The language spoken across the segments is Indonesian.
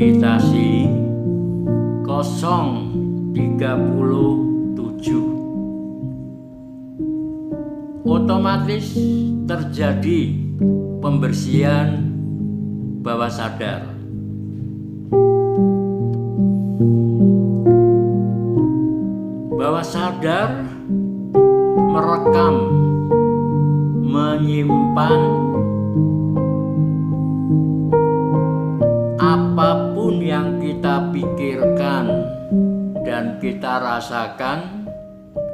meditasi 037 otomatis terjadi pembersihan bawah sadar. Bawah sadar merekam, menyimpan apapun yang kita pikirkan dan kita rasakan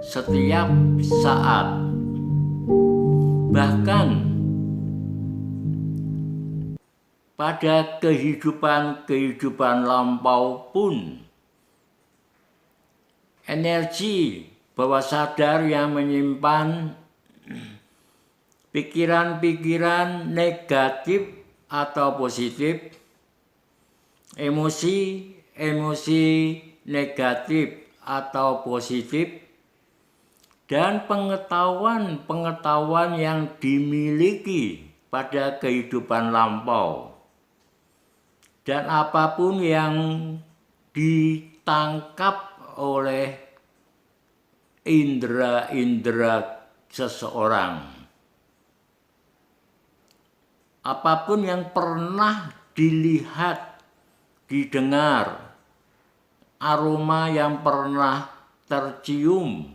setiap saat. Bahkan pada kehidupan lampau pun, energi bawah sadar yang menyimpan pikiran-pikiran negatif atau positif, emosi negatif atau positif, dan pengetahuan yang dimiliki pada kehidupan lampau, dan apapun yang ditangkap oleh indera seseorang, apapun yang pernah dilihat, didengar, aroma yang pernah tercium,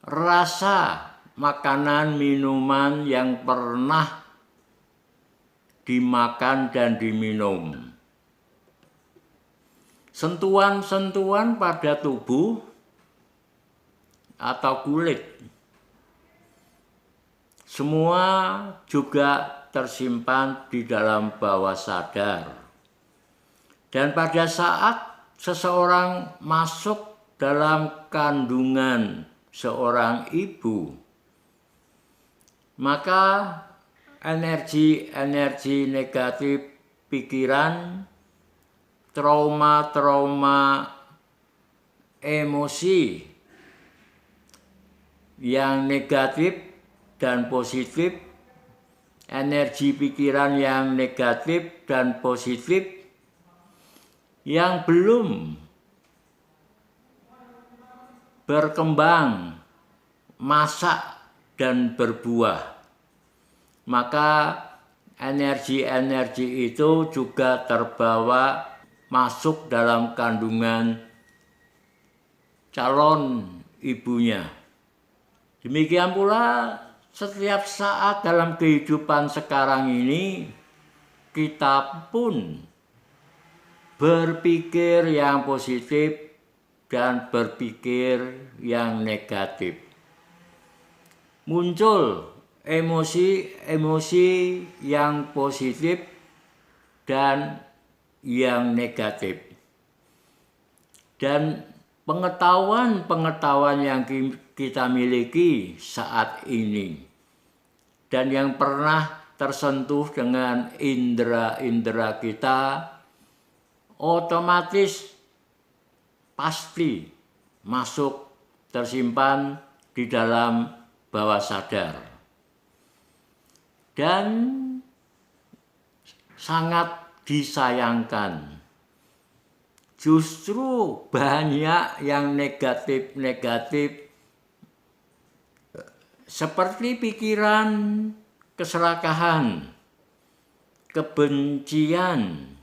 rasa makanan minuman yang pernah dimakan dan diminum, sentuhan-sentuhan pada tubuh atau kulit, semua juga tersimpan di dalam bawah sadar. Dan pada saat seseorang masuk dalam kandungan seorang ibu, maka energi negatif pikiran, trauma emosi yang negatif dan positif, energi pikiran yang negatif dan positif yang belum berkembang, masak dan berbuah, maka energi itu juga terbawa masuk dalam kandungan calon ibunya. Demikian pula setiap saat dalam kehidupan sekarang ini, kita pun berpikir yang positif dan berpikir yang negatif. Muncul emosi yang positif dan yang negatif. Dan pengetahuan yang kita miliki saat ini dan yang pernah tersentuh dengan indera kita, otomatis pasti masuk, tersimpan di dalam bawah sadar. Dan sangat disayangkan, justru banyak yang negatif seperti pikiran keserakahan, kebencian,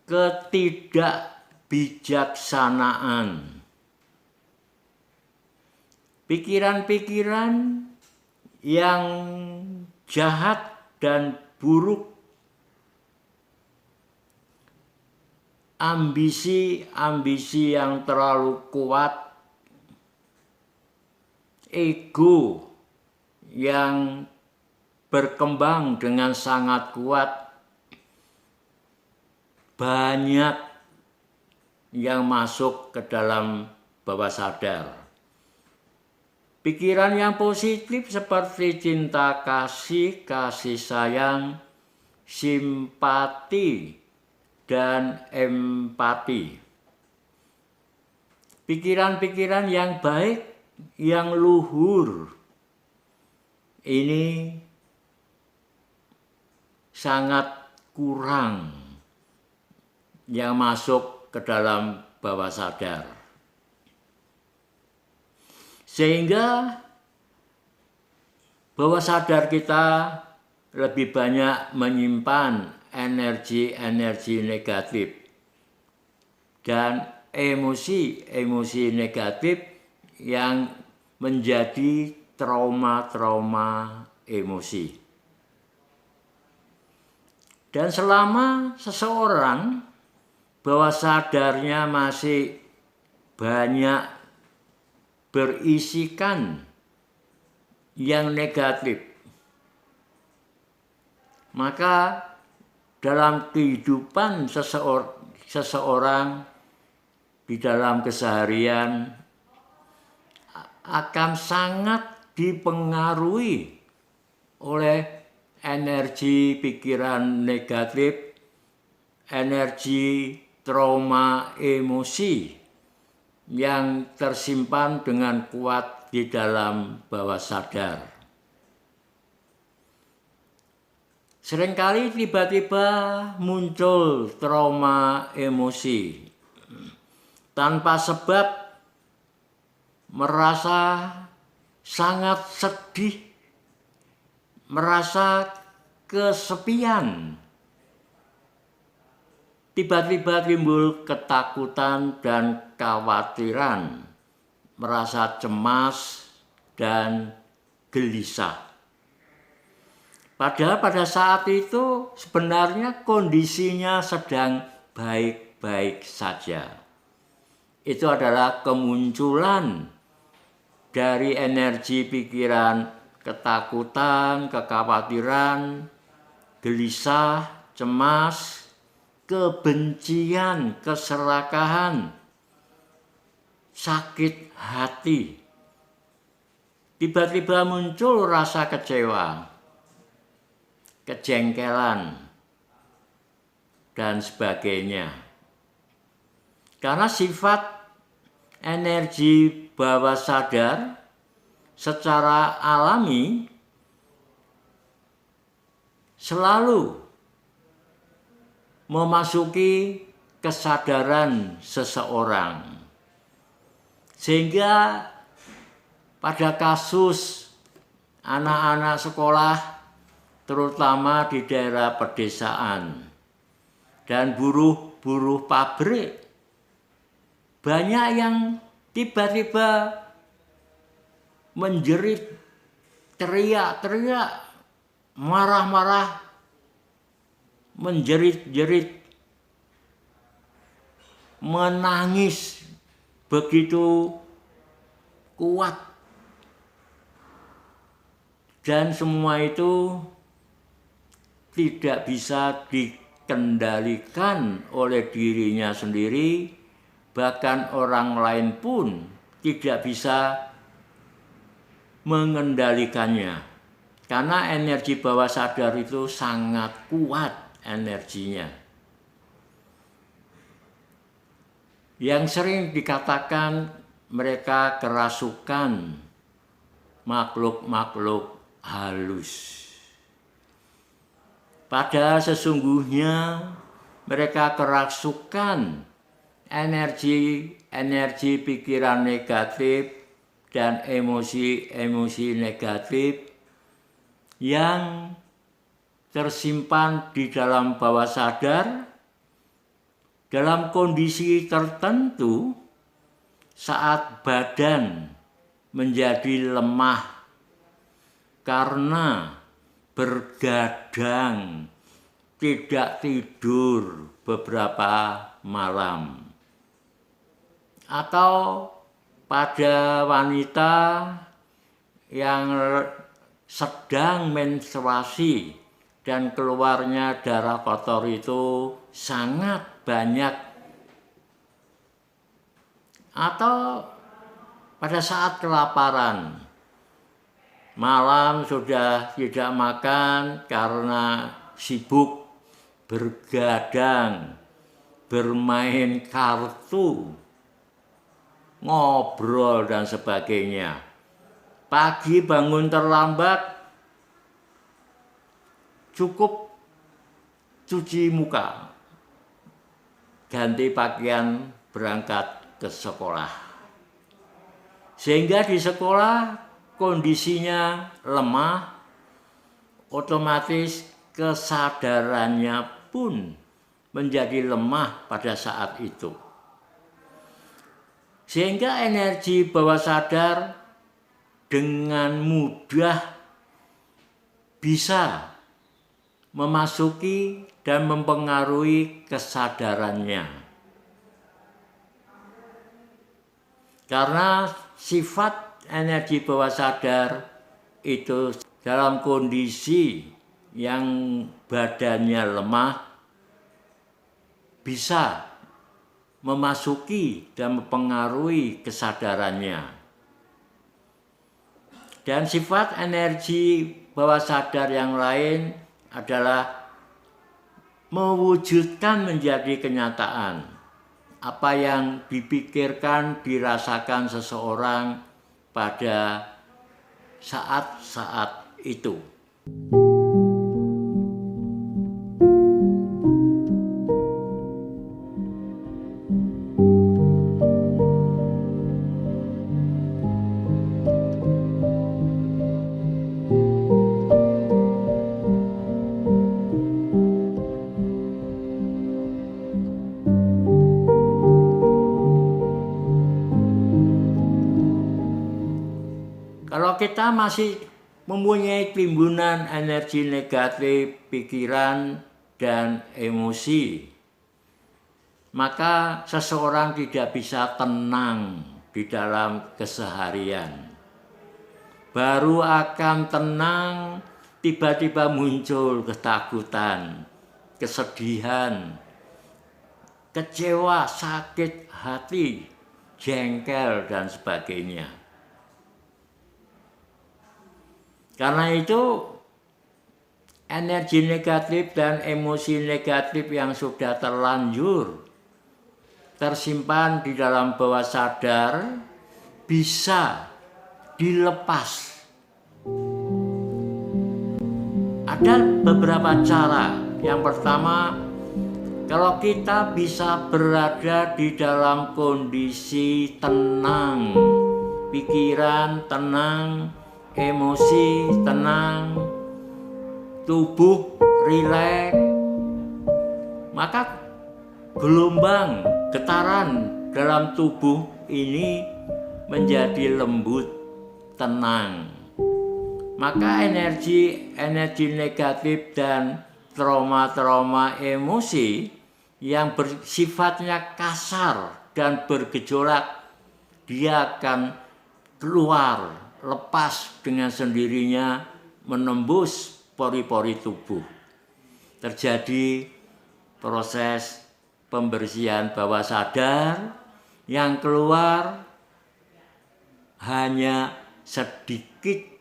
ketidakbijaksanaan, pikiran-pikiran yang jahat dan buruk, ambisi yang terlalu kuat, ego yang berkembang dengan sangat kuat, banyak yang masuk ke dalam bawah sadar. Pikiran yang positif seperti cinta kasih sayang, simpati, dan empati. Pikiran-pikiran yang baik, yang luhur, ini sangat kurang yang masuk ke dalam bawah sadar. Sehingga bawah sadar kita lebih banyak menyimpan energi-energi negatif dan emosi-emosi negatif yang menjadi trauma-trauma emosi. Dan selama seseorang bawah sadarnya masih banyak berisikan yang negatif, maka dalam kehidupan seseorang di dalam keseharian akan sangat dipengaruhi oleh energi pikiran negatif, energi trauma emosi yang tersimpan dengan kuat di dalam bawah sadar. Seringkali tiba-tiba muncul trauma emosi tanpa sebab, merasa sangat sedih, merasa kesepian. Tiba-tiba timbul ketakutan dan kekhawatiran, merasa cemas dan gelisah. Padahal pada saat itu sebenarnya kondisinya sedang baik-baik saja. Itu adalah kemunculan dari energi pikiran ketakutan, kekhawatiran, gelisah, cemas, kebencian, keserakahan, sakit hati. Tiba-tiba muncul rasa kecewa, kejengkelan, dan sebagainya. Karena sifat energi bawah sadar secara alami selalu memasuki kesadaran seseorang. Sehingga pada kasus anak-anak sekolah, terutama di daerah pedesaan, dan buruh-buruh pabrik, banyak yang tiba-tiba menjerit, teriak-teriak, marah-marah, menjerit-jerit, menangis begitu kuat. Dan semua itu tidak bisa dikendalikan oleh dirinya sendiri, bahkan orang lain pun tidak bisa mengendalikannya. Karena energi bawah sadar itu sangat kuat energinya. Yang sering dikatakan mereka kerasukan makhluk-makhluk halus. Padahal sesungguhnya mereka kerasukan energi pikiran negatif dan emosi negatif yang tersimpan di dalam bawah sadar dalam kondisi tertentu saat badan menjadi lemah karena bergadang, tidak tidur beberapa malam. Atau pada wanita yang sedang menstruasi dan keluarnya darah kotor itu sangat banyak. Atau pada saat kelaparan, malam sudah tidak makan karena sibuk bergadang, bermain kartu, ngobrol dan sebagainya. Pagi bangun terlambat, cukup cuci muka, ganti pakaian, berangkat ke sekolah. Sehingga di sekolah kondisinya lemah, otomatis kesadarannya pun menjadi lemah pada saat itu. Sehingga energi bawah sadar dengan mudah bisa memasuki dan mempengaruhi kesadarannya. Karena sifat energi bawah sadar itu dalam kondisi yang badannya lemah bisa memasuki dan mempengaruhi kesadarannya. Dan sifat energi bawah sadar yang lain adalah mewujudkan menjadi kenyataan apa yang dipikirkan, dirasakan seseorang pada saat-saat itu. Kalau kita masih mempunyai timbunan energi negatif, pikiran, dan emosi, maka seseorang tidak bisa tenang di dalam keseharian. Baru akan tenang, tiba-tiba muncul ketakutan, kesedihan, kecewa, sakit hati, jengkel, dan sebagainya. Karena itu energi negatif dan emosi negatif yang sudah terlanjur tersimpan di dalam bawah sadar bisa dilepas. Ada beberapa cara. Yang pertama, kalau kita bisa berada di dalam kondisi tenang, pikiran tenang, emosi tenang, tubuh rileks, maka gelombang getaran dalam tubuh ini menjadi lembut, tenang. Maka energi negatif dan trauma-trauma emosi yang bersifatnya kasar dan bergejolak, dia akan keluar, lepas dengan sendirinya, menembus pori-pori tubuh. Terjadi proses pembersihan bawah sadar, yang keluar hanya sedikit.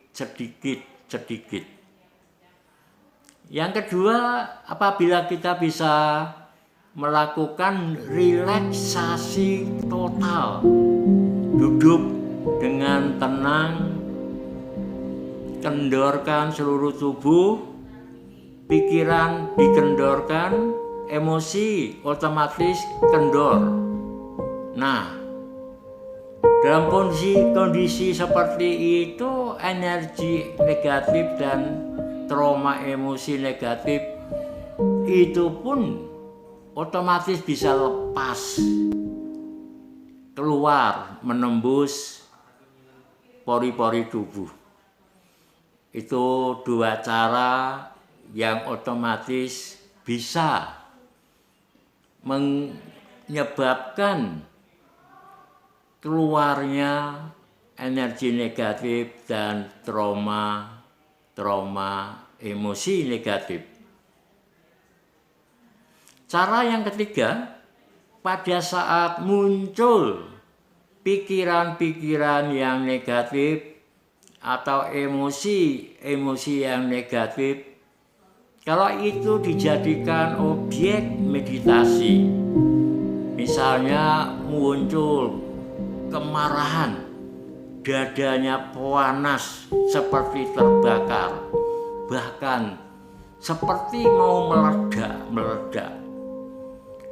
Yang kedua, apabila kita bisa melakukan relaksasi total, duduk dengan tenang, kendorkan seluruh tubuh, pikiran dikendorkan, emosi otomatis kendor. Nah, dalam kondisi seperti itu, energi negatif dan trauma emosi negatif itu pun otomatis bisa lepas, keluar, menembus pori-pori tubuh. Itu dua cara yang otomatis bisa menyebabkan keluarnya energi negatif dan trauma emosi negatif. Cara yang ketiga, pada saat muncul pikiran-pikiran yang negatif atau emosi yang negatif, kalau itu dijadikan objek meditasi, misalnya muncul kemarahan, dadanya panas seperti terbakar, bahkan seperti mau meledak.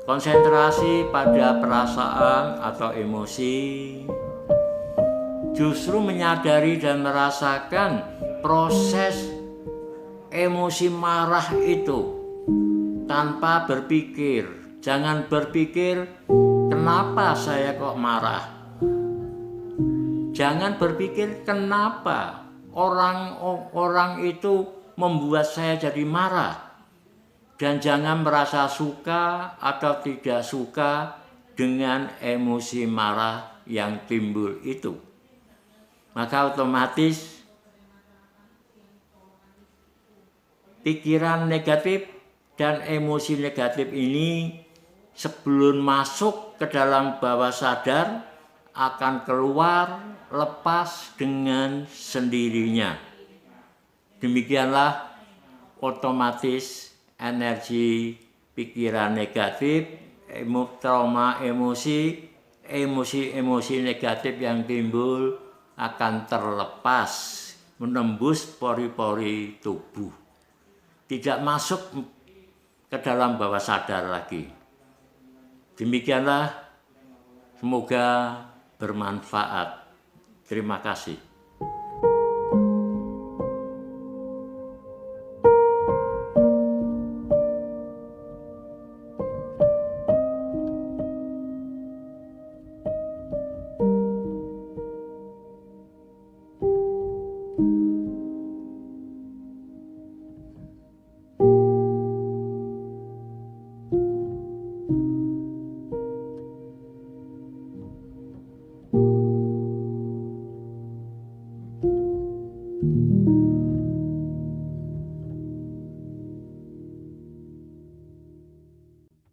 Konsentrasi pada perasaan atau emosi, justru menyadari dan merasakan proses emosi marah itu tanpa berpikir. Jangan berpikir, kenapa saya kok marah? Jangan berpikir, kenapa orang itu membuat saya jadi marah. Dan jangan merasa suka atau tidak suka dengan emosi marah yang timbul itu. Maka otomatis pikiran negatif dan emosi negatif ini sebelum masuk ke dalam bawah sadar akan keluar lepas dengan sendirinya. Demikianlah otomatis energi pikiran negatif, trauma emosi negatif yang timbul akan terlepas, menembus pori-pori tubuh. Tidak masuk ke dalam bawah sadar lagi. Demikianlah, semoga bermanfaat. Terima kasih.